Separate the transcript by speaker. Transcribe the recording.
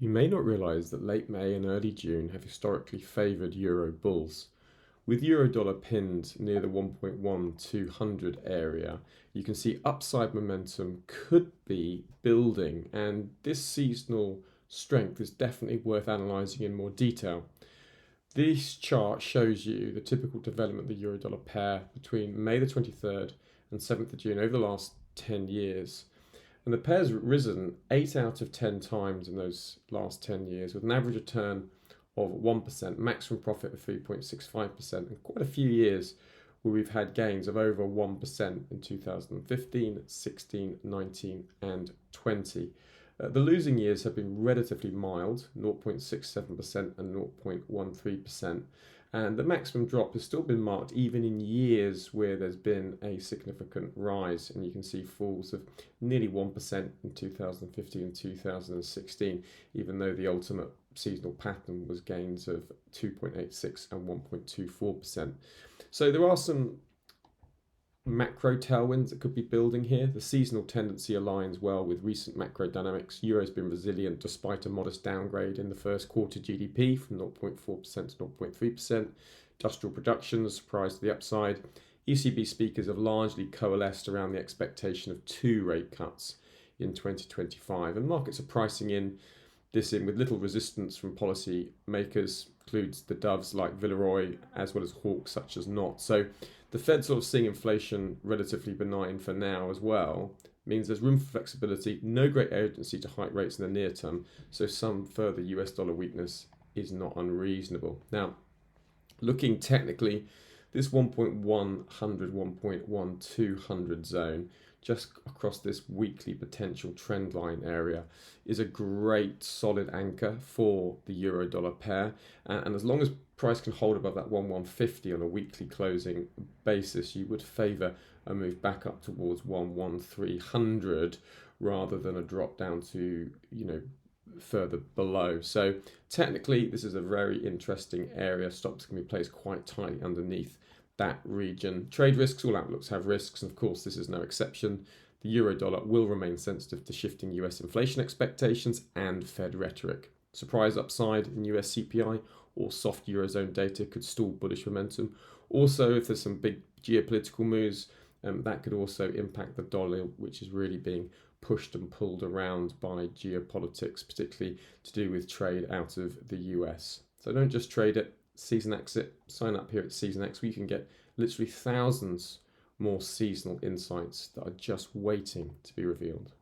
Speaker 1: You may not realise that late May and early June have historically favoured euro bulls. With euro dollar pinned near the 1.1200 area, you can see upside momentum could be building, and this seasonal strength is definitely worth analysing in more detail. This chart shows you the typical development of the euro dollar pair between May the 23rd and 7th of June over the last 10 years. And the pair's risen 8 out of 10 times in those last 10 years, with an average return of 1%, maximum profit of 3.65%, and quite a few years where we've had gains of over 1% in 2015, 16, 19, and 20. The losing years have been relatively mild, 0.67% and 0.13%. And the maximum drop has still been marked even in years where there's been a significant rise. And you can see falls of nearly 1% in 2015 and 2016, even though the ultimate seasonal pattern was gains of 2.86 and 1.24%. So there are some macro tailwinds that could be building here. The seasonal tendency aligns well with recent macro dynamics. Euro's been resilient despite a modest downgrade in the first quarter GDP from 0.4% to 0.3%. Industrial production is surprised to the upside. ECB speakers have largely coalesced around the expectation of 2 rate cuts in 2025, and markets are pricing in with little resistance from policy makers, includes the doves like Villeroy as well as hawks such as Knot. So the Fed sort of seeing inflation relatively benign for now as well means there's room for flexibility, no great urgency to hike rates in the near term, so some further US dollar weakness is not unreasonable. Now, looking technically, this 1.100, 1.1200 zone just across this weekly potential trend line area is a great solid anchor for the euro dollar pair, and as long as price can hold above that 1.150 on a weekly closing basis, you would favour a move back up towards 1.1300 rather than a drop down to further below. So technically this is a very interesting area. Stocks can be placed quite tightly underneath that region. Trade risks, all outlooks have risks, and of course this is no exception. The euro dollar will remain sensitive to shifting US inflation expectations and Fed rhetoric. Surprise upside in US CPI or soft eurozone data could stall bullish momentum. Also, if there's some big geopolitical moves, that could also impact the dollar, which is really being pushed and pulled around by geopolitics, particularly to do with trade out of the US. So don't just trade it, Seasonax it. Sign up here at Seasonax where you can get literally thousands more seasonal insights that are just waiting to be revealed.